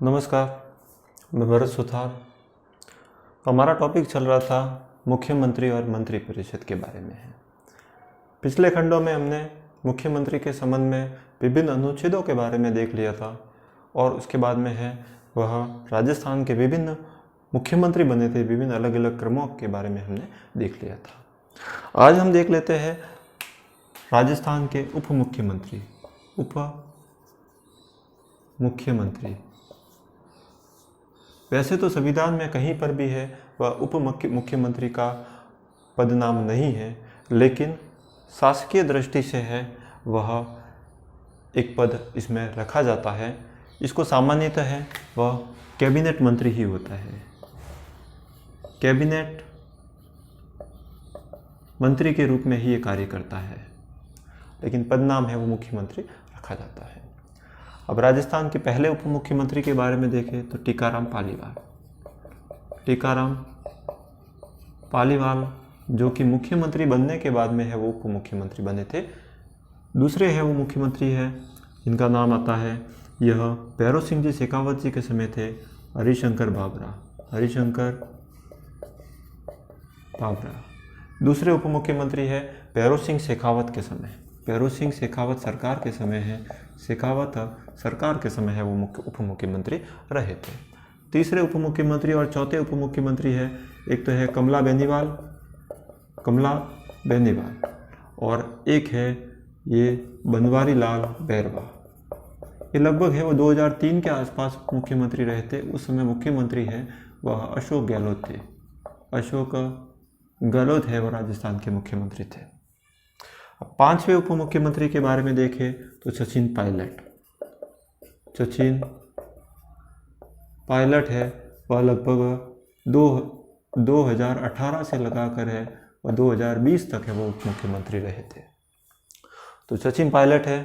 नमस्कार, मैं भरत सुथार। हमारा टॉपिक चल रहा था मुख्यमंत्री और मंत्री परिषद के बारे में है। पिछले खंडों में हमने मुख्यमंत्री के संबंध में विभिन्न अनुच्छेदों के बारे में देख लिया था और उसके बाद में है वह राजस्थान के विभिन्न मुख्यमंत्री बने थे, विभिन्न अलग अलग क्रमों के बारे में हमने देख लिया था। आज हम देख लेते हैं राजस्थान के उप मुख्यमंत्री। वैसे तो संविधान में कहीं पर भी है वह उप मुख्यमंत्री का पद नाम नहीं है, लेकिन शासकीय दृष्टि से है वह एक पद इसमें रखा जाता है। इसको सामान्यतः है वह कैबिनेट मंत्री ही होता है। कैबिनेट मंत्री के रूप में ही ये कार्य करता है, लेकिन पद नाम है वो मुख्यमंत्री रखा जाता है। अब राजस्थान के पहले उप मुख्यमंत्री के बारे में देखें तो टीकाराम पालीवाल जो कि मुख्यमंत्री बनने के बाद में है वो उप मुख्यमंत्री बने थे। दूसरे है वो मुख्यमंत्री है इनका नाम आता है, यह भैरव सिंह जी शेखावत जी के समय थे, हरिशंकर बाबरा। दूसरे उप मुख्यमंत्री है भैरव सिंह शेखावत के समय, भैरव सिंह शेखावत सरकार के समय है, शेखावत सरकार के समय है वो उप मुख्यमंत्री रहे थे। तीसरे उप मुख्यमंत्री और चौथे उप मुख्यमंत्री है, एक तो है कमला बेनीवाल और एक है ये बनवारी लाल बैरवा। ये लगभग है वो 2003 के आसपास मुख्यमंत्री रहे थे। उस समय मुख्यमंत्री है वह अशोक गहलोत थे। अशोक गहलोत है वो राजस्थान के मुख्यमंत्री थे। अब पांचवें उप मुख्यमंत्री के बारे में देखें तो सचिन पायलट है, वह लगभग 2018 से लगाकर है वह 2020 तक है वो उप मुख्यमंत्री रहे थे। तो सचिन पायलट है।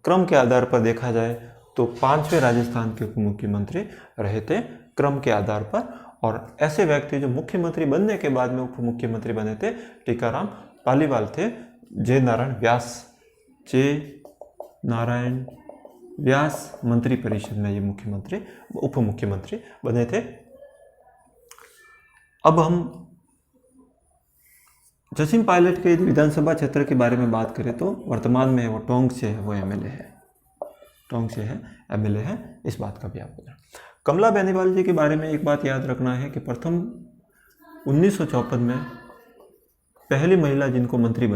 क्रम के आधार पर देखा जाए तो पांचवें राजस्थान के उप मुख्यमंत्री रहे थे क्रम के आधार पर। और ऐसे व्यक्ति जो मुख्यमंत्री बनने के बाद में उप मुख्यमंत्री बने थे, टीकाराम पालीवाल थे। जय नारायण व्यास मंत्री परिषद में ये उप मुख्यमंत्री बने थे। अब हम सचिन पायलट के विधानसभा क्षेत्र के बारे में बात करें तो वर्तमान में वो टोंक से है, वो एमएलए है। इस बात का भी आपको ध्यान। कमला बेनीवाल जी के बारे में एक बात याद रखना है कि प्रथम 1954 में पहली महिला जिनको मंत्री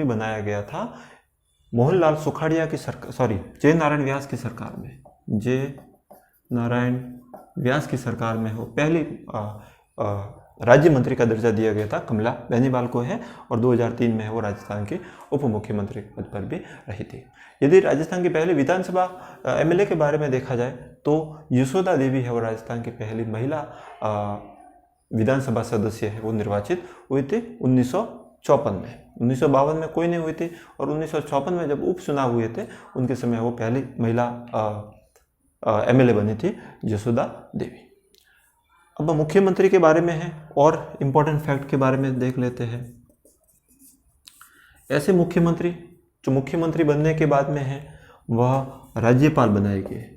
बनाया गया था मोहनलाल सुखाड़िया की सरकार, जय नारायण व्यास की सरकार में हो पहली राज्य मंत्री का दर्जा दिया गया था कमला बेनीवाल को है। और 2003 में है वो राजस्थान के उप मुख्यमंत्री पद पर भी रही थी। यदि राजस्थान की पहली विधानसभा एमएलए के बारे में देखा जाए तो यशोदा देवी है वो राजस्थान की पहली महिला विधानसभा सदस्य है, वो निर्वाचित हुई थी 1954 में। 1952 में कोई नहीं हुई थी और 1954 में जब उपचुनाव हुए थे उनके समय वो पहली महिला एमएलए बनी थी, यशोदा देवी। अब मुख्यमंत्री के बारे में है और इम्पोर्टेंट फैक्ट के बारे में देख लेते हैं। ऐसे मुख्यमंत्री जो मुख्यमंत्री बनने के बाद में है वह राज्यपाल बनाए गए,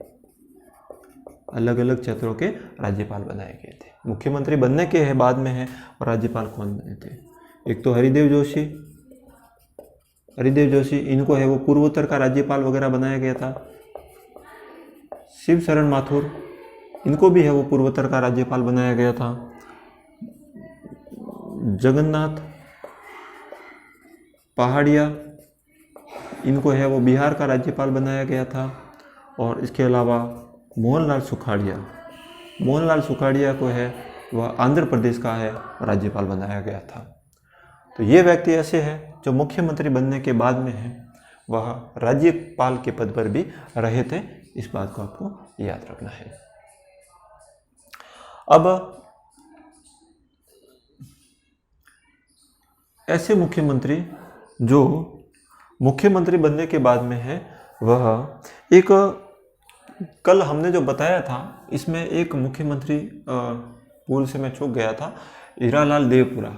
अलग अलग क्षेत्रों के राज्यपाल बनाए गए थे। मुख्यमंत्री बनने के है बाद में है और राज्यपाल कौन बने थे, एक तो हरिदेव जोशी, इनको है वो पूर्वोत्तर का राज्यपाल वगैरह बनाया गया था। शिव शरण माथुर, इनको भी है वो पूर्वोत्तर का राज्यपाल बनाया गया था। जगन्नाथ पहाड़िया, इनको है वो बिहार का राज्यपाल बनाया गया था। और इसके अलावा मोहनलाल सुखाड़िया को है वह आंध्र प्रदेश का है राज्यपाल बनाया गया था। तो ये व्यक्ति ऐसे हैं जो मुख्यमंत्री बनने के बाद में है वह राज्यपाल के पद पर भी रहे थे। इस बात को आपको याद रखना है। अब ऐसे मुख्यमंत्री जो मुख्यमंत्री बनने के बाद में है वह एक, कल हमने जो बताया था इसमें एक मुख्यमंत्री भूल से मैं चूक गया था, हीरालाल देवपुरा।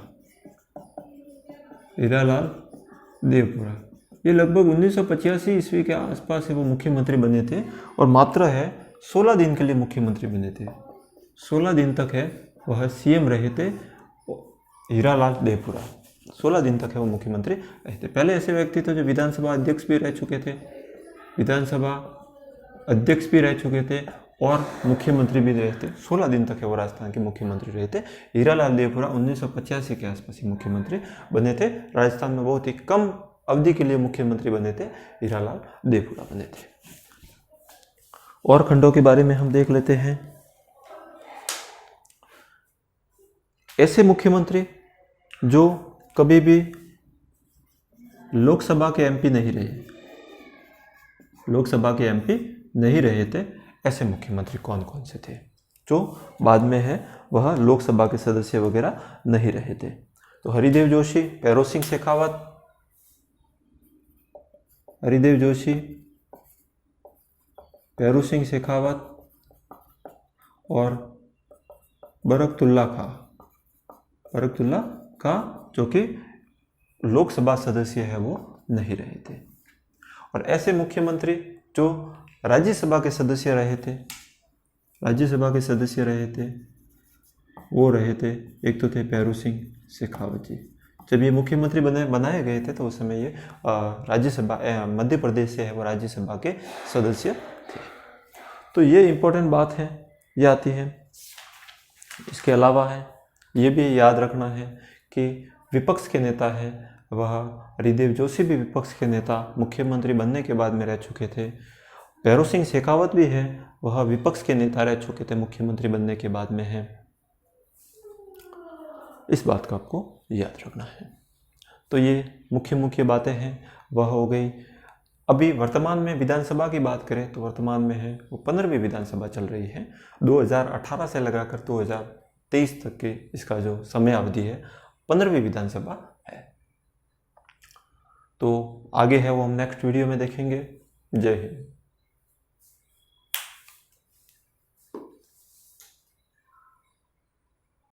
ये लगभग 1985 ईस्वी के आसपास से वो मुख्यमंत्री बने थे और मात्र है 16 दिन के लिए मुख्यमंत्री बने थे। 16 दिन तक है वह सीएम रहे थे हीरालाल देवपुरा। 16 दिन तक है वो मुख्यमंत्री रहे थे। पहले ऐसे व्यक्ति थे जो विधानसभा अध्यक्ष भी रह चुके थे, और मुख्यमंत्री भी रहे थे। 16 दिन तक है वो राजस्थान के मुख्यमंत्री रहे थे। हीरालाल देवपुरा 1985 के आसपास ही मुख्यमंत्री बने थे। राजस्थान में बहुत ही कम अवधि के लिए मुख्यमंत्री बने थे, हीरालाल देवपुरा बने थे। और खंडों के बारे में हम देख लेते हैं। ऐसे मुख्यमंत्री जो कभी भी लोकसभा के एमपी नहीं रहे थे, ऐसे मुख्यमंत्री कौन कौन से थे जो बाद में है वह लोकसभा के सदस्य वगैरह नहीं रहे थे? तो हरिदेव जोशी, पैरोल सिंह शेखावत और बरकतुल्ला खां जो कि लोकसभा सदस्य है वो नहीं रहे थे। और ऐसे मुख्यमंत्री जो राज्यसभा के सदस्य रहे थे वो रहे थे, एक तो थे पैरोल सिंह शेखावत जी। जब ये मुख्यमंत्री बनाए गए थे तो उस समय ये राज्यसभा मध्य प्रदेश से है वो राज्यसभा के सदस्य थे। तो ये इम्पोर्टेंट बात है, ये आती है। इसके अलावा है ये भी याद रखना है कि विपक्ष के नेता है वह हरिदेव जोशी भी विपक्ष के नेता मुख्यमंत्री बनने के बाद में रह चुके थे। पैरोल सिंह शेखावत भी है वह विपक्ष के नेता रह चुके थे, मुख्यमंत्री बनने के बाद में है। इस बात का आपको याद रखना है। तो ये मुख्य बातें हैं वह हो गई। अभी वर्तमान में विधानसभा की बात करें तो वर्तमान में है वो 15वीं विधानसभा चल रही है। 2018 से लगाकर 2023 तक के इसका जो समय अवधि है 15वीं विधानसभा है। तो आगे है वो हम नेक्स्ट वीडियो में देखेंगे। जय हिंद।